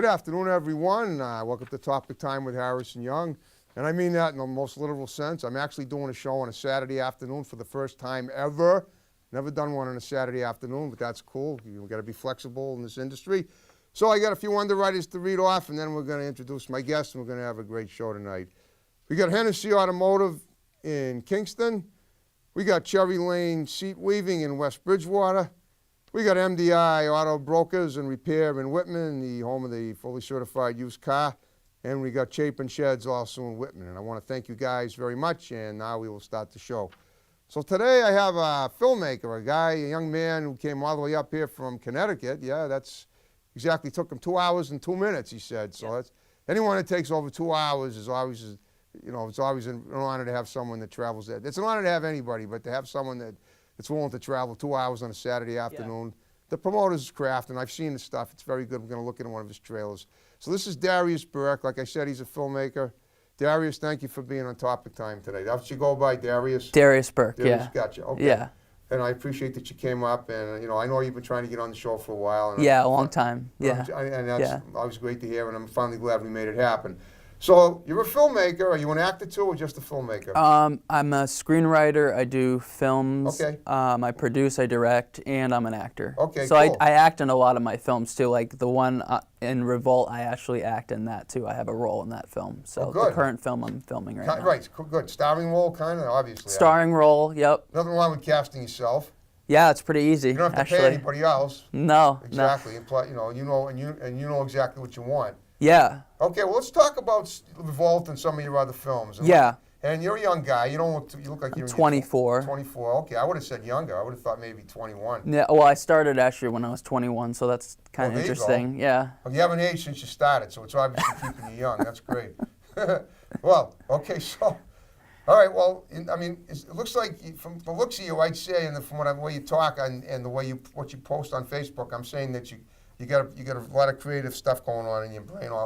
Good afternoon, everyone. Welcome to Topic Time with Harrison Young. And I mean that in the most literal sense. I'm actually doing a show on a Saturday afternoon for the first time ever. Never done one on a Saturday afternoon, but that's cool. You've got to be flexible in this industry. So I got a few underwriters to read off, and then we're going to introduce my guests, and we're going to have a great show tonight. We got Hennessy Automotive in Kingston. We got Cherry Lane Seat Weaving in West Bridgewater. We got MDI Auto Brokers and Repair in Whitman, the home of the fully certified used car. And we got Chapin Sheds also in Whitman. And I want to thank you guys very much, and now we will start the show. So today I have a filmmaker, a young man who came all the way up here from Connecticut. Yeah, that's exactly, took him 2 hours and 2 minutes, he said. So that's, anyone that takes over 2 hours is always, you know, it's always an honor to have someone that travels that. It's an honor to have anybody, but to have someone that's willing to travel 2 hours on a Saturday afternoon. The promoter's craft, and I've seen the stuff. It's very good. We're going to look at one of his trailers. So this is Darius Burke. Like I said, he's a filmmaker. Darius, thank you for being on Topic Time today. That's what you go by, Darius? Darius Burke, Darius, yeah. Gotcha, okay. Yeah. And I appreciate that you came up, and you know, I know you've been trying to get on the show for a while. And yeah, a long time, yeah. And that's always great to hear, and I'm finally glad we made it happen. So you're a filmmaker. Are you an actor too, or just a filmmaker? I'm a screenwriter. I do films. Okay. I produce, I direct, and I'm an actor. Okay, so cool. I act in a lot of my films too. Like the one in Revolt, I actually act in that too. I have a role in that film. So the current film I'm filming right now. Right, good. Starring role, kind of, obviously. Starring role, yep. Nothing wrong with casting yourself. Yeah, it's pretty easy. You don't have to actually pay anybody else. No. Exactly. No. You know, and you know exactly what you want. Yeah. Okay, well, let's talk about Revolt and some of your other films. And you're a young guy. You look like you're 24. 24. Okay, I would have said younger. I would have thought maybe 21. Yeah. Well, I started actually when I was 21, so that's kind of interesting. Yeah. Well, you haven't aged since you started, so it's obviously keeping you young. That's great. Well, okay, so. All right. Well, I mean, it looks like from the looks of you, I'd say, and from the way you talk and the way what you post on Facebook, I'm saying that you got a lot of creative stuff going on in your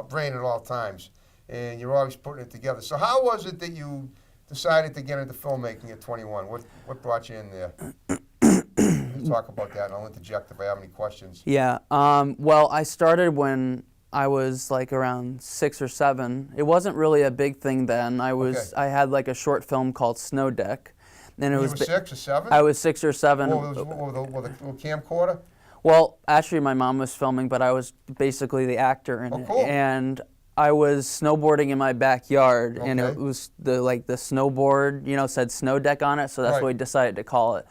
brain at all times, and you're always putting it together. So how was it that you decided to get into filmmaking at 21? What brought you in there? Let's talk about that, and I'll interject if I have any questions. Yeah. Well, I started when I was like around 6 or 7. It wasn't really a big thing then. I had like a short film called Snow Deck, and it was. You were 6 or 7? I was 6 or 7. With a little camcorder? Well, actually, my mom was filming, but I was basically the actor in it. Cool. And I was snowboarding in my backyard, and it was the snowboard, you know, said Snow Deck on it, so that's what we decided to call it.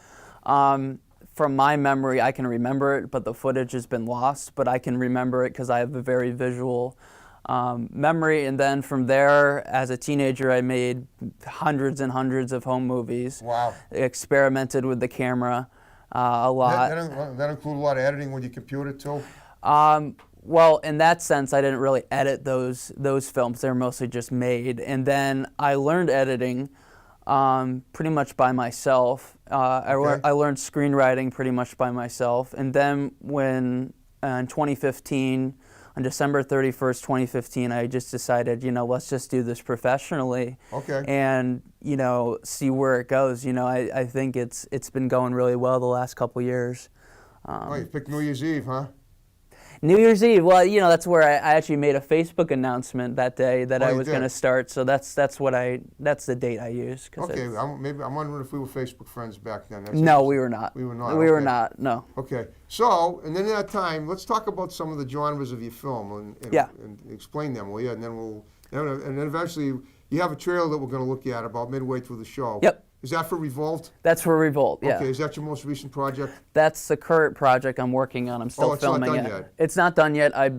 From my memory, I can remember it, but the footage has been lost. But I can remember it because I have a very visual memory. And then from there, as a teenager, I made hundreds and hundreds of home movies. Wow. Experimented with the camera a lot. That include a lot of editing with your computer too? Well, in that sense, I didn't really edit those films. They were mostly just made. And then I learned editing pretty much by myself. I learned screenwriting pretty much by myself. And then when in 2015, on December 31st, 2015, I just decided, you know, let's just do this professionally. Okay. And, you know, see where it goes. You know, I think it's been going really well the last couple years. You picked New Year's Eve, huh? New Year's Eve. Well, you know, that's where I actually made a Facebook announcement that day that I was going to start. So that's the date I used. Okay. I'm wondering if we were Facebook friends back then. No, we were not. We were not. We were not. No. Okay. So, and then at that time, let's talk about some of the genres of your film and explain them, will you? And then and then eventually you have a trailer that we're going to look at about midway through the show. Yep. Is that for Revolt? That's for Revolt, yeah. Okay, is that your most recent project? That's the current project I'm working on. I'm still filming it. It's not done yet? It's not done yet. I've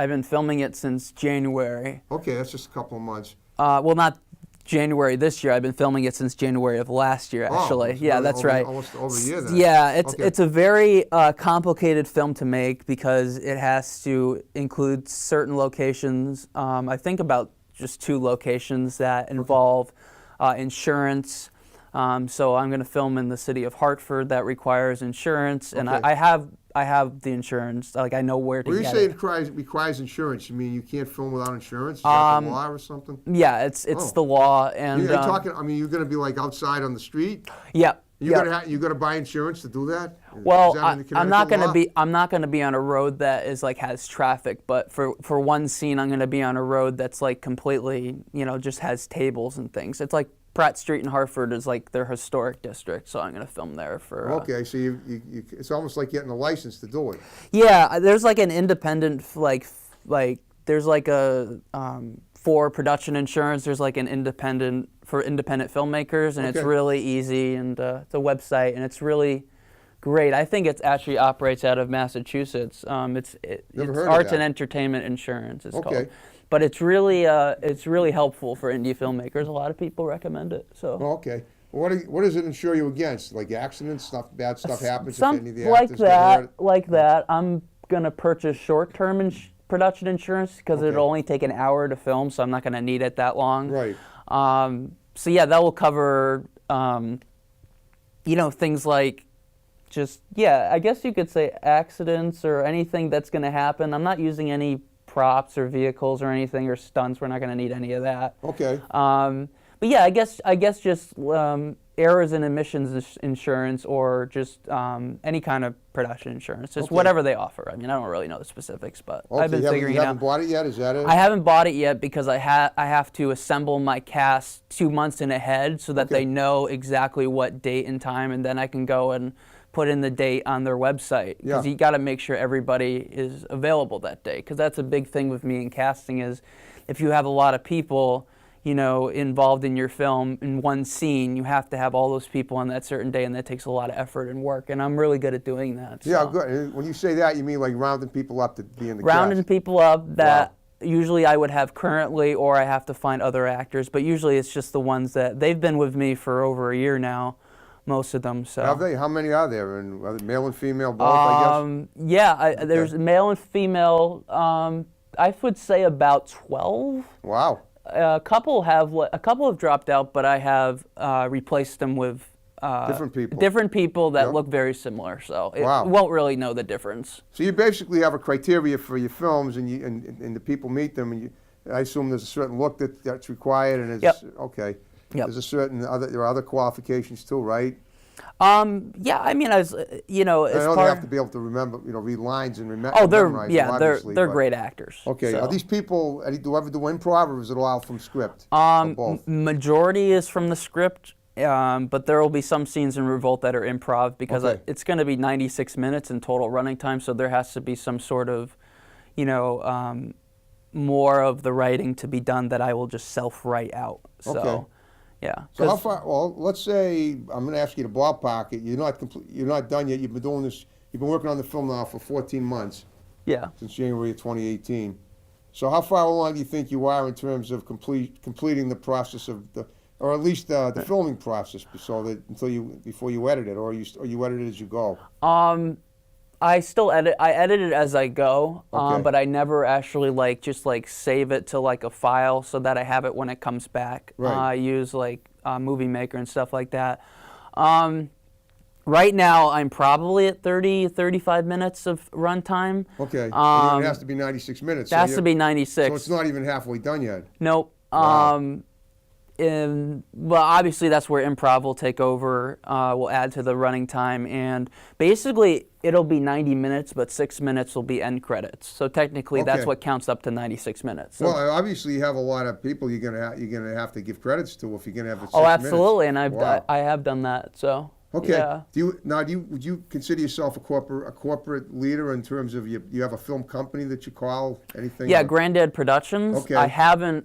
been filming it since January. Okay, that's just a couple of months. Well, not January this year. I've been filming it since January of last year, actually. Yeah, that's right. Almost over a year then. Yeah, it's a very complicated film to make because it has to include certain locations. I think about just 2 locations that involve insurance. So I'm going to film in the city of Hartford that requires insurance, and I have the insurance. Like I know where to get it. When you say it requires insurance, you mean you can't film without insurance? Is that the law or something? Yeah, it's the law. And you're talking. I mean, you're going to be like outside on the street. Yeah. You gotta buy insurance to do that? Well, Is that in the I'm not Connecticut law? I'm not gonna be on a road that is like has traffic, but for one scene, I'm gonna be on a road that's like completely, just has tables and things. It's like Pratt Street in Hartford is like their historic district, so I'm gonna film there for. Okay, so it's almost like getting a license to do it. Yeah, there's like an independent like there's like a for production insurance. There's like an independent for independent filmmakers, and it's really easy, and it's a website, and it's really great. I think it actually operates out of Massachusetts. It's Arts and Entertainment Insurance. It's called. But it's really helpful for indie filmmakers. A lot of people recommend it. So. Okay. What does it insure you against? Like accidents, bad stuff happens? Some if any of the like actors get hurt? like that. I'm gonna purchase short-term production insurance because it'll only take an hour to film, so I'm not gonna need it that long. Right. So yeah, that will cover, things like I guess you could say accidents or anything that's gonna happen. I'm not using any props or vehicles or anything or stunts. We're not going to need any of that. Okay. But yeah, I guess just errors and omissions insurance or just any kind of production insurance, just whatever they offer. I mean, I don't really know the specifics, but I've been figuring it out. You haven't bought it yet? Is that it? I haven't bought it yet because I have to assemble my cast 2 months in ahead so that they know exactly what date and time, and then I can go and put in the date on their website, because you got to make sure everybody is available that day, because that's a big thing with me in casting is if you have a lot of people involved in your film in one scene, you have to have all those people on that certain day, and that takes a lot of effort and work, and I'm really good at doing that. Yeah, so. good. When you say that, you mean like rounding people up to be in the rounding cast? People up that usually I would have currently, or I have to find other actors, but usually it's just the ones that they've been with me for over a year now. Most of them. So. Have they? How many are there? And are they male and female both? I guess. Yeah, there's male and female. I would say about 12. Wow. A couple have dropped out, but I have replaced them with different people that look very similar. So it won't really know the difference. So you basically have a criteria for your films, and the people meet them, and I assume there's a certain look that's required, and it's okay. Yep. There's a certain there are other qualifications too, right? Yeah, I mean, as you know, I know they have to be able to remember, read lines and memorize. Oh, they're but great actors. Okay, so. Are these people? Do you ever do improv, or is it all from script? Both? Majority is from the script, but there will be some scenes in Revolt that are improv because it's going to be 96 minutes in total running time, so there has to be some sort of, more of the writing to be done that I will just self-write out. So. Okay. Yeah. So how far? Well, let's say I'm going to ask you to ballpark it. You're not done yet. You've been doing this. You've been working on the film now for 14 months. Yeah. Since January of 2018. So how far along do you think you are in terms of completing the process or at least the filming process, so that before you edit it, or you edit it as you go? I still edit. I edit it as I go, but I never actually just save it to a file so that I have it when it comes back. Right. I use Movie Maker and stuff like that. Right now, I'm probably at 35 minutes of runtime. Okay. And it has to be 96 minutes. It has to be 96. So it's not even halfway done yet. Nope. Wow. Well, obviously that's where improv will take over. We'll add to the running time, and basically it'll be 90 minutes, but 6 minutes will be end credits. So technically, that's what counts up to 96 minutes. So, well, obviously you have a lot of people you're gonna have to give credits to if you're gonna have it. 6 oh, absolutely, minutes. And I have done that. So. Okay. Yeah. Would you consider yourself a corporate leader in terms of you have a film company that you call anything? Yeah, Granddad Productions. Okay. I haven't.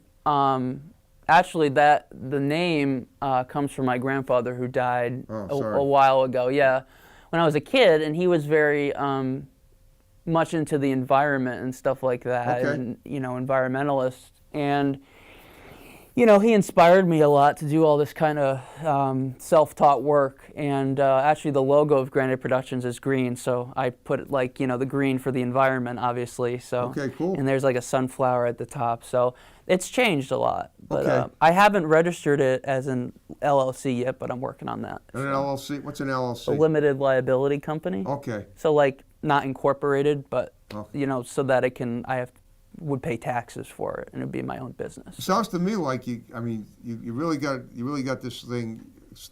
Actually, the name comes from my grandfather who died a while ago. Yeah, when I was a kid, and he was very much into the environment and stuff like that, and environmentalist, and he inspired me a lot to do all this kind of self-taught work. And actually, the logo of Granddad Productions is green, so I put it the green for the environment, obviously. So okay, cool. And there's a sunflower at the top, so. It's changed a lot, but okay. I haven't registered it as an LLC yet, but I'm working on that. An LLC? What's an LLC? A limited liability company. Okay. So not incorporated, but so that I would pay taxes for it, and it'd be my own business. It sounds to me like you really got this thing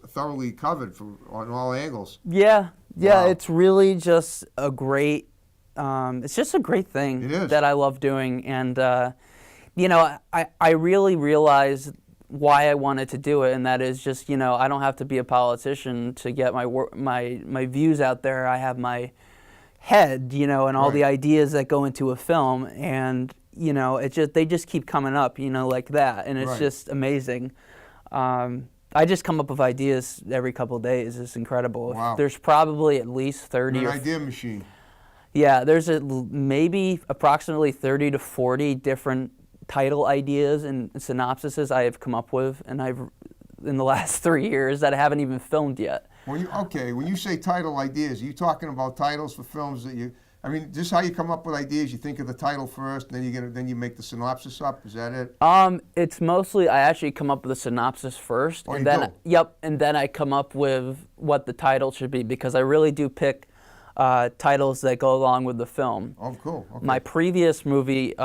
thoroughly covered on all angles. Yeah, Wow. it's really just a great. It's just a great thing It is. that I love doing, and I really realized why I wanted to do it, and that is just I don't have to be a politician to get my views out there. I have my head, and all the ideas that go into a film, and they just keep coming up, like that, and it's just amazing. I just come up with ideas every couple of days. It's incredible. Wow. There's probably at least 30 An or idea machine. yeah, there's maybe approximately 30 to 40 different title ideas and synopsises I have come up with, and in the last 3 years that I haven't even filmed yet. When you say title ideas, are you talking about titles for films that you? I mean, just how you come up with ideas? You think of the title first, and then you make the synopsis up. Is that it? It's mostly I actually come up with a synopsis first, Oh, and you then do? and then I come up with what the title should be, because I really do pick titles that go along with the film. Oh, cool. Okay. My previous movie,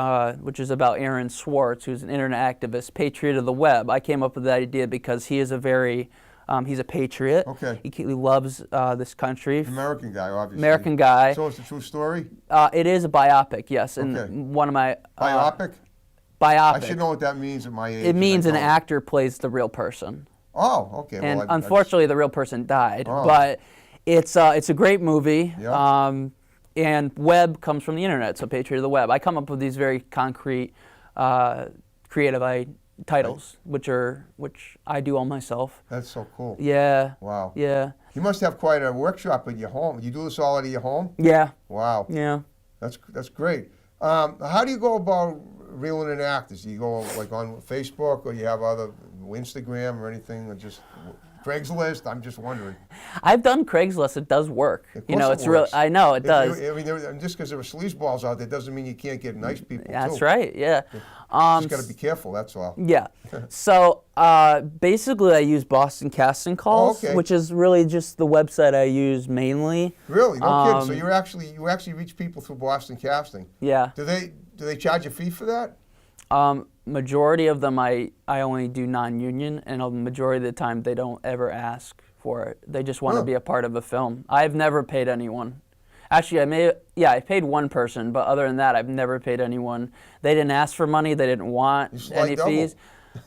which is about Aaron Swartz, who's an internet activist, Patriot of the Web, I came up with that idea because he is he's a patriot. Okay. He loves this country. American guy, obviously. American guy. So it's a true story? It is a biopic, yes. And Okay. one of my... Biopic? Biopic. I should know what that means at my age. It means I an don't. actor plays the real person. Oh, okay. And Well, unfortunately, the real person died. Oh. But it's a great movie. Yeah. And web comes from the internet, so Patriot of the Web. I come up with these very concrete, creative titles, which I do all myself. That's so cool. Yeah. Wow. Yeah. You must have quite a workshop at your home. You do this all out of your home? Yeah. Wow. Yeah. That's great. How do you go about reeling in actors? Do you go like on Facebook, or you have other Instagram or anything, or just Craigslist? I'm just wondering. I've done Craigslist. It does work. Of course It's it real. works. I know it does. I mean, just because there are sleazeballs out there doesn't mean you can't get nice people. That's too. right. Yeah. Just got to be careful. That's all. Yeah. So basically, I use Boston Casting Calls, okay. which is really just the website I use mainly. Really? No kidding. So you actually reach people through Boston Casting. Yeah. Do they charge a fee for that? Majority of them I only do non-union, and a majority of the time they don't ever ask for it. They just want to be a part of a film. I've never paid anyone. Actually, I paid one person, but other than that, I've never paid anyone. They didn't ask for money. They didn't want any fees.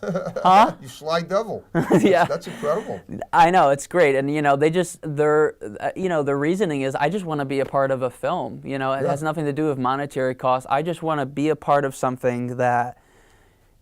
Huh? You sly devil. Yeah. That's incredible. I know, it's great. And, their reasoning is, I just want to be a part of a film. It has nothing to do with monetary costs. I just want to be a part of something that,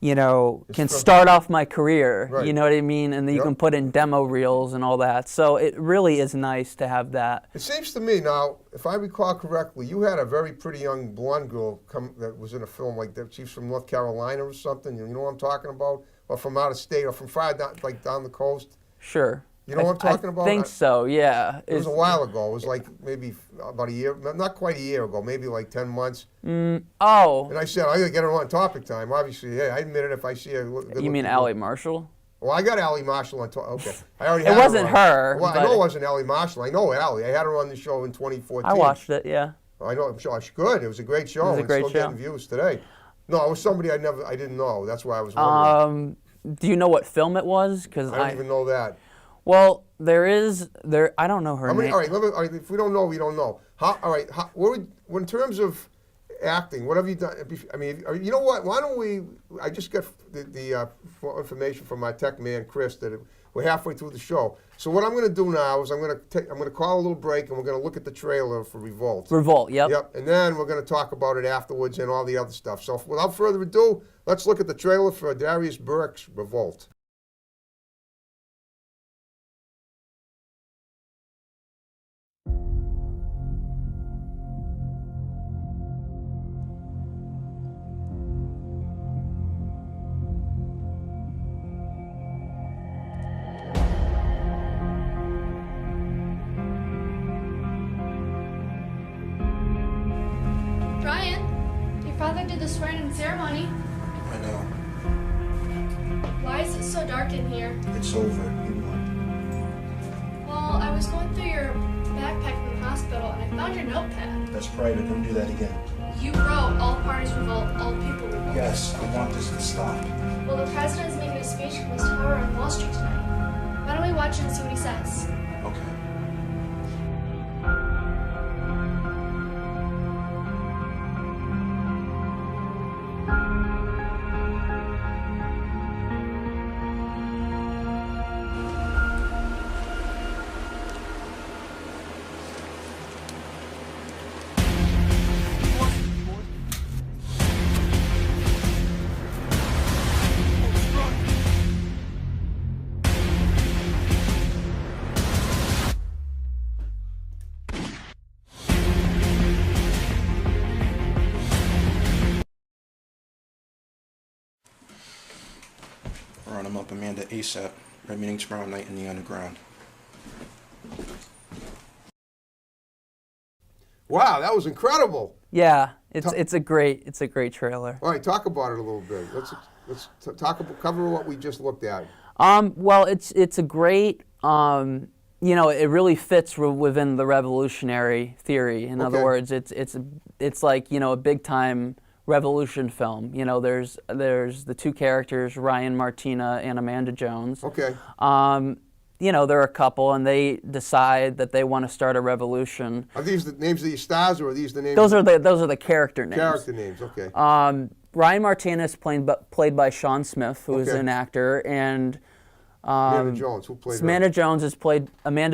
can start off my career. Right. You know what I mean? And then you can put in demo reels and all that. So it really is nice to have that. It seems to me now, if I recall correctly, you had a very pretty young blonde girl that was in a film like that. She's from North Carolina or something. You know what I'm talking about? Or from out of state, or from far down, like down the coast. Sure. You know what I'm talking about? I think so, yeah. It was a while ago. It was like maybe about a year, not quite a year ago, maybe like 10 months. Oh. And I said, I got to get her on Topic Time. Obviously, yeah, I admit it if I see a good. You mean Allie Marshall? Well, I got Allie Marshall on Okay. I already had It wasn't her. Well, I know it wasn't Allie Marshall. I know Allie. I had her on the show in 2014. I watched it, yeah. I know. I'm sure she could. It was a great show. It was a great it's still show. getting views today. No, it was somebody I didn't know. That's why I was wondering. Do you know what film it was? Because I don't even know that. Well, I don't know her name. All right, if we don't know, we don't know. In terms of acting, what have you done? I mean, you know what? Why don't we? I just got the information from my tech man, Chris, that we're halfway through the show. So what I'm going to do now is I'm going to call a little break, and we're going to look at the trailer for Revolt. Revolt, yep. Yep, and then we're going to talk about it afterwards and all the other stuff. So without further ado, let's look at the trailer for Darius Burke's Revolt. Brian, your father did the swearing-in ceremony. I know. Why is it so dark in here? It's over. You won. Well, I was going through your backpack from the hospital and I found your notepad. That's private. Don't do that again. You wrote, all parties revolt, all people revolt. Yes, I want this to stop. Well, the president is making a speech from his tower on Wall Street tonight. Why don't we watch it and see what he says? Okay. Run him up Amanda ASAP. Red meeting tomorrow night in the underground. Wow, that was incredible. Yeah, it's a great trailer. All right, talk about it a little bit. Let's cover what we just looked at. Well, it's a great, you know, it really fits within the revolutionary theory. In other words, it's like, you know, a big time revolution film. You know, there's the two characters, Ryan Martina and Amanda Jones. Okay. You know, they're a couple, and they decide that they want to start a revolution. Are these the names of these stars, or are these the names? Those are the character names. Character names. Okay. Ryan Martina is played by Sean Smith, who is an actor, and Amanda Jones, who played Amanda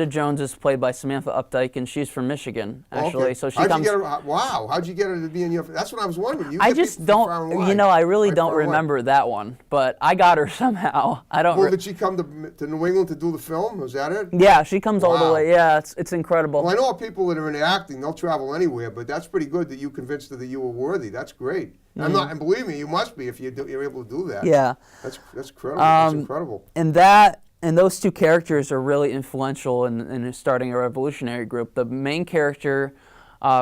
Jones is played by Samantha Updike, and she's from Michigan, actually. Okay. So she how'd comes. You get her, wow, how'd you get her to be in your? That's what I was wondering. I just don't, you know, I really don't remember that one, but I got her somehow. I don't. Well, did she come to New England to do the film? Was that it? Yeah, she comes all the way. Yeah, it's incredible. Well, I know people that are into acting; they'll travel anywhere. But that's pretty good that you convinced her that you were worthy. That's great. I'm not, and believe me, you must be if you're able to do that. Yeah. That's incredible. That's incredible. And those two characters are really influential in starting a revolutionary group. The main character,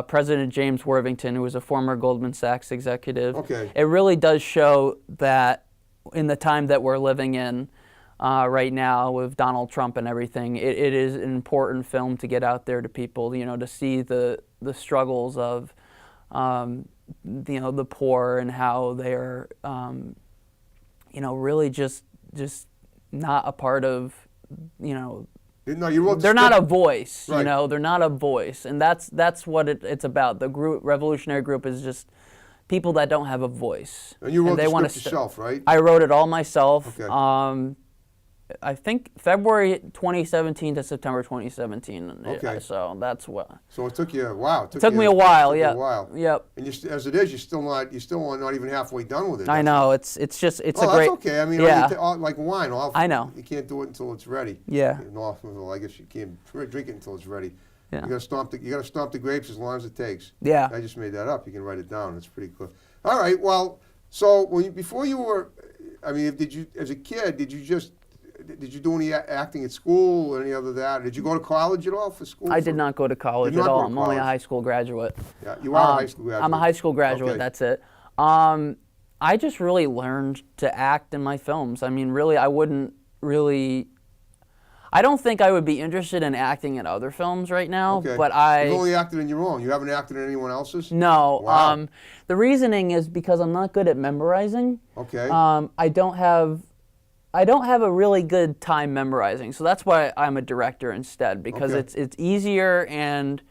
President James Worthington, who was a former Goldman Sachs executive. Okay. It really does show that in the time that we're living in right now with Donald Trump and everything, it is an important film to get out there to people, you know, to see the struggles of, you know, the poor and how they're, you know, really just not a part of, you know, No, you wrote they're not a voice, right. You know, they're not a voice, and that's what it's about. The revolutionary group is just people that don't have a voice. And you wrote they the want script yourself, right? I wrote it all myself. Okay. I think February 2017 to September 2017. Okay. So that's what. So it took you a while. It took me a while. Yeah. A while. Yep. And as it is, you're still not even halfway done with it. I know. It's a great. That's okay. I mean, yeah. like wine. I know. You can't do it until it's ready. Yeah. No, well, I guess you can't drink it until it's ready. Yeah. You gotta stomp the grapes as long as it takes. Yeah. I just made that up. You can write it down. It's pretty cool. All right. Well, so before you were, I mean, did you as a kid did you do any acting at school or any other that? Did you go to college at all for school? I did not go to college at all. I'm only a high school graduate. Yeah, you are a high school graduate. I'm a high school graduate. Okay. That's it. I just really learned to act in my films. I mean, really, I don't think I would be interested in acting in other films right now, Okay. but You've only acted in your own. You haven't acted in anyone else's? No. Wow. The reasoning is because I'm not good at memorizing. Okay. I don't have a really good time memorizing, so that's why I'm a director instead, because Okay. it's easier, and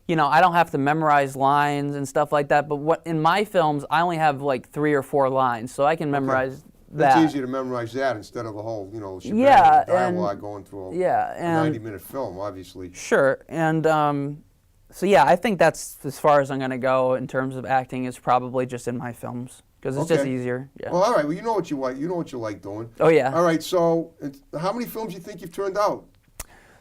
you know, I don't have to memorize lines and stuff like that. But in my films, I only have like 3 or 4 lines, so I can memorize that. It's easier to memorize that instead of the whole, you know, Yeah, dialogue going through a 90-minute film, obviously. Sure, and so yeah, I think that's as far as I'm going to go in terms of acting, is probably just in my films, because it's just easier. Yeah. Well, all right. Well, you know what you like. You know what you like doing. Oh yeah. All right. So, how many films do you think you've turned out?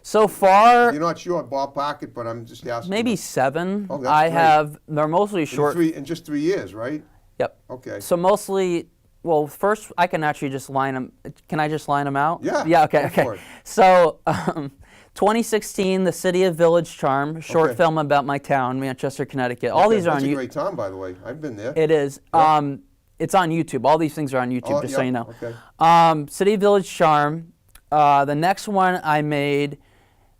So far, You're not sure, ballpark it, but I'm just asking. maybe 7. Oh, that's I great. have. They're mostly short. In just 3 years, right? Yep. Okay. So mostly, well, first I can actually just line them. Can I just line them out? Yeah. Yeah. Okay. Go Okay. for it. So, 2016, The City of Village Charm, short Okay. film about my town, Manchester, Connecticut. All these are on That's a YouTube. great town, by the way. I've been there. It is. Yep. It's on YouTube. All these things are on YouTube, just so yep, you know. Okay. City of Village Charm. The next one I made,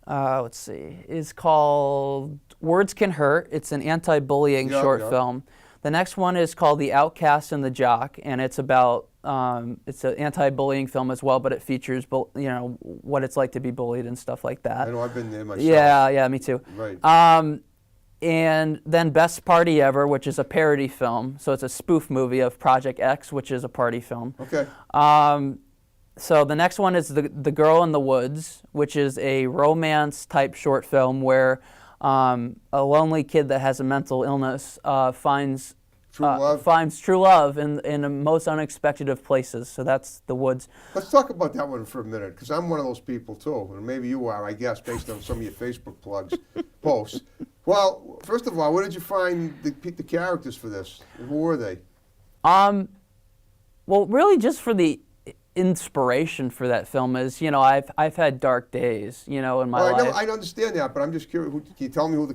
let's see, is called Words Can Hurt. It's an anti-bullying short film. The next one is called The Outcast and the Jock, and it's about It's an anti-bullying film as well, but it features, what it's like to be bullied and stuff like that. I know, I've been there myself. Yeah, me too. Right. And then Best Party Ever, which is a parody film. So it's a spoof movie of Project X, which is a party film. Okay. So the next one is the Girl in the Woods, which is a romance-type short film where a lonely kid that has a mental illness finds true love in the most unexpected of places. So that's The Woods. Let's talk about that one for a minute, because I'm one of those people too, and maybe you are, I guess, based on some of your Facebook posts. Well, first of all, where did you find the characters for this? Who were they? Well, really just for the inspiration for that film is, I've had dark days, in my life. I understand that, but I'm just curious. Can you tell me who's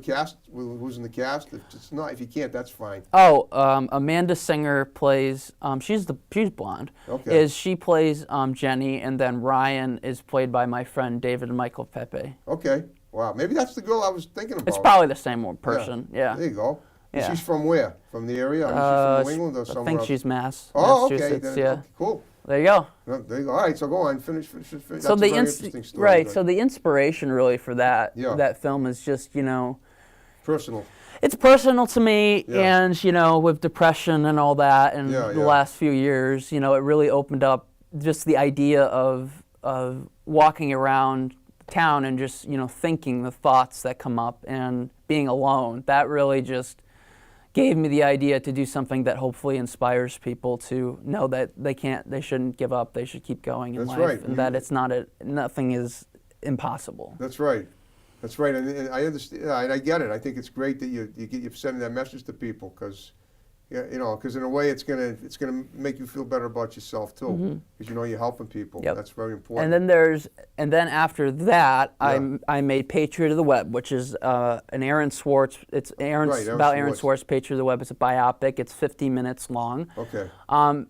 in the cast? If you can't, that's fine. Oh, Amanda Singer plays. She's blonde. Okay. She plays Jenny, and then Ryan is played by my friend David and Michael Pepe. Okay. Wow. Maybe that's the girl I was thinking about. It's probably the same one person. Yeah. There you go. Yeah. She's from where? From the area? She's from New England or somewhere I think else? she's Oh, okay. Massachusetts. Yeah. Okay, cool. There you go. No, there you go. All right, so go on. Finish. That's So a very interesting story. right. Good. So the inspiration really for that Yeah. film is just Personal. it's personal to me, Yeah. and with depression and all that, and Yeah, the yeah. last few years, it really opened up just the idea of walking around town and just thinking the thoughts that come up and being alone. That really just gave me the idea to do something that hopefully inspires people to know that they shouldn't give up, they should keep going in That's life, right. and that it's nothing is impossible. That's right. That's right, and I understand, and I get it. I think it's great that you're sending that message to people, because in a way it's gonna make you feel better about yourself too, because you're helping people. Yep. That's very important. And then after that, Yeah. I made Patriot of the Web, which is an Aaron Swartz. It's Aaron Swartz. Patriot of the Web. It's a biopic. It's 50 minutes long. Okay. And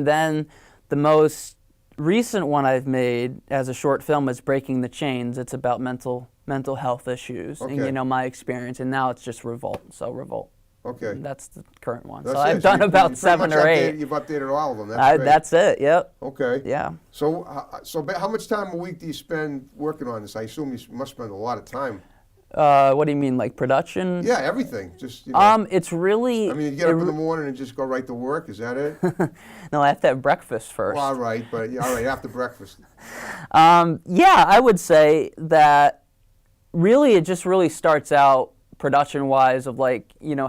then the most recent one I've made as a short film is Breaking the Chains. It's about mental health issues Okay. and my experience. And now it's just Revolt. So Revolt. Okay. And that's the current one. That's so it. I've done about 7 or 8. You've updated all of them. That's great. That's it. Yep. Okay. Yeah. So how much time a week do you spend working on this? I assume you must spend a lot of time. What do you mean, like production? Yeah, everything. Just It's really. I mean, you get up in the morning and just go right to work. Is that it? No, I have to have breakfast first. Well, all right, but all right after breakfast. Yeah, I would say that really it just really starts out production-wise of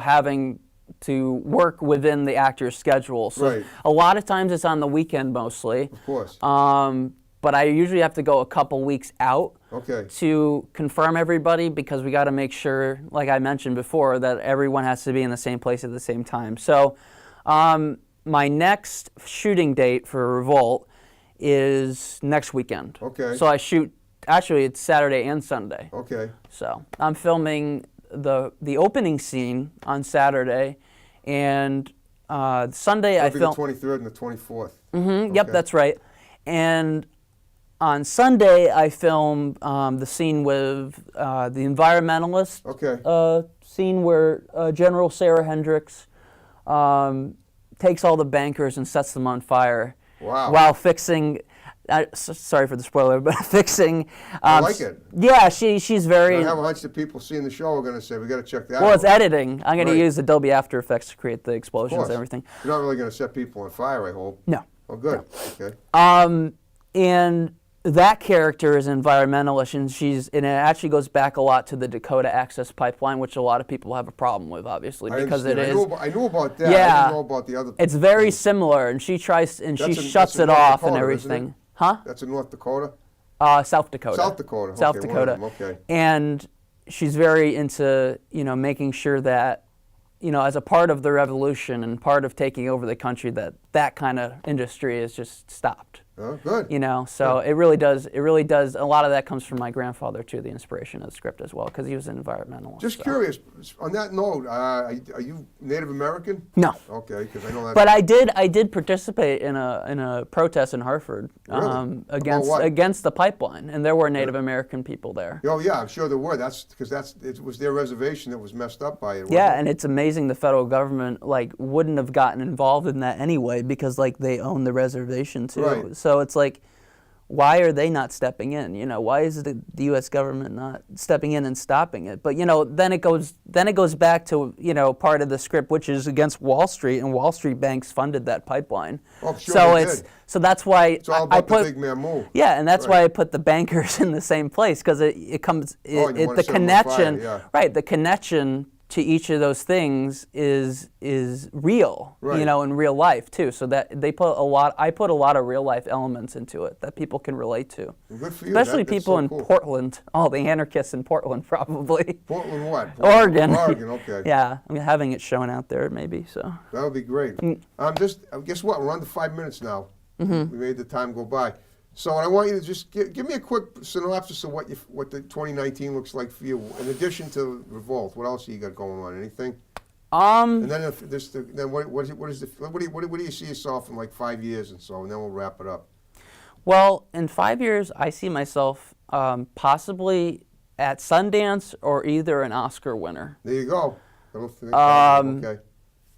having to work within the actor's schedule. So Right. a lot of times it's on the weekend mostly. Of course. But I usually have to go a couple weeks out Okay. to confirm everybody, because we got to make sure, like I mentioned before, that everyone has to be in the same place at the same time. So my next shooting date for Revolt is next weekend. Okay. So I shoot, actually it's Saturday and Sunday. Okay. So I'm filming the opening scene on Saturday, and Sunday I film. The 23rd and the 24th. Mm-hmm, Yep, Okay. that's right. And on Sunday I film the scene with the environmentalist. Okay. Scene where General Sarah Hendricks takes all the bankers and sets them on fire. Wow. While fixing. Sorry for the spoiler, but fixing. I like it. Yeah, she's very. I have a hunch that people seeing the show are going to say, we got to check that out. Well, it's editing. I'm going to Right. use Adobe After Effects to create the explosions course. and everything. You're not really going to set people on fire, I hope. No. Oh, good. Okay. And that character is an environmentalist, and it actually goes back a lot to the Dakota Access Pipeline, which a lot of people have a problem with, obviously, because it is. I knew about that. Yeah. I didn't know about the other. It's very similar, and she shuts that's it in North off and Dakota, isn't it? everything. Huh? That's in North Dakota? South Dakota. South Dakota. South Okay, one of Dakota. them, okay. And she's very into, making sure that, as a part of the revolution and part of taking over the country, that kind of industry is just stopped. Oh, good. So it really does. A lot of that comes from my grandfather too, the inspiration of the script as well, because he was an environmentalist. Just so. curious, on that note, are you Native American? No. Okay, because I know that. But I did participate in a protest in Hartford Really? About what? against the pipeline, and there were Native American people there. Oh yeah, I'm sure there were. That's because it was their reservation that was messed up by it. wasn't Yeah, it? and it's amazing the federal government wouldn't have gotten involved in that anyways. anyway because like they own the reservation too. Right. So it's like, why are they not stepping in? You know, why is the U.S. government not stepping in and stopping it? But you know, then it goes back to, you know, part of the script, which is against Wall Street, and Wall Street banks funded that pipeline. Oh, sure so they it's did. so that's why It's all I about put the big man move. yeah, and that's Right. why I put the bankers in the same place because it comes Oh, and you wanna the set 'em on fire, connection yeah. right, the connection to each of those things is real, Right. you know, in real life too. So that I put a lot of real life elements into it that people can relate to. Well, good for you. Especially That's people so in cool. Portland. Oh, the anarchists in Portland probably. Portland what? Oregon. Oregon, okay. Yeah, I'm having it shown out there maybe. So That would be great. Guess what? We're on to 5 minutes now. Mm-hmm. We made the time go by. So I want you to just give me a quick synopsis of what the 2019 looks like for you. In addition to Revolt, what else you got going on? Anything? And then what do you see yourself in like 5 years and so? And then we'll wrap it up. well, in 5 years, I see myself possibly at Sundance or either an Oscar winner. There you go. Okay.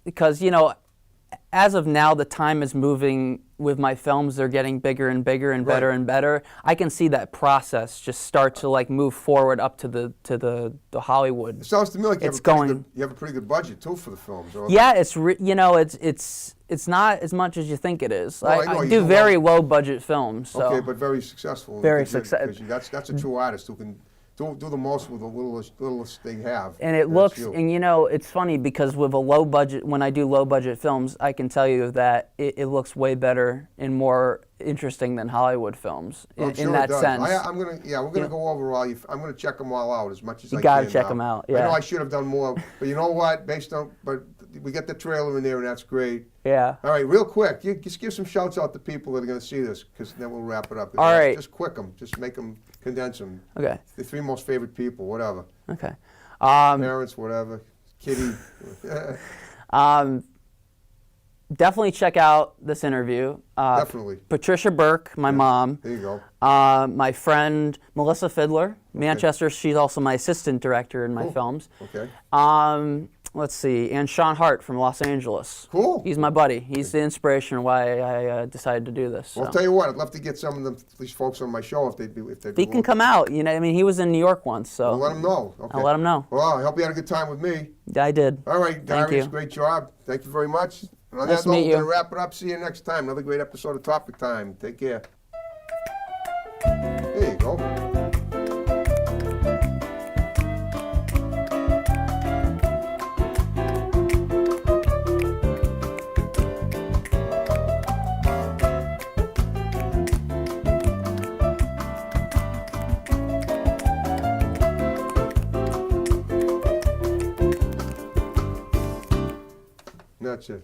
Because, you know, as of now, the time is moving with my films. They're getting bigger and bigger and better Right. and better. I can see that process just start to like move forward up to the Hollywood. It sounds to me like you It's have a pretty good budget too for the films. Or- Yeah, you know, it's not as much as you think it is. Well, I know, I you do do very low budget films. So. Okay, but very successful. Very Because success- That's a true artist who can do the most with the littlest they have. And it That's looks, you. and you know, it's funny because with a low budget, when I do low budget films, I can tell you that it looks way better and more interesting than Hollywood films I'm in sure that it does. sense. We're gonna go over all you. I'm gonna check them all out as much as You I gotta can. check now. 'em out, I yeah. know I should have done more, but you know what? But we get the trailer in there, and that's great. Yeah. All right, real quick, just give some shouts out to people that are gonna see this, because then we'll wrap it up. All right. Just quick them. Just make them, condense them. Okay. The 3 most favorite people, whatever. Okay. Parents, whatever. Kitty. Definitely check out this interview. Definitely. Patricia Burke, my mom. There you go. My friend Melissa Fiddler, Manchester. She's also my assistant director in my Cool. films. Okay. Let's see, and Sean Hart from Los Angeles. Cool. He's my buddy. He's the inspiration why I decided to do this. Well, so. I'll tell you what, I'd love to get some of them, these folks on my show if they'd be He can willing. come out. You know, I mean, he was in New York once, so Well, let them know. Okay. I'll let him know. Well, I hope you had a good time with me. I did. All right, Thank Darius, you. great job. Thank you very much. And on Nice that to note, meet we're you. going to wrap it up. See you next time. Another great episode of Topic Time. Take care. There you go. That's it.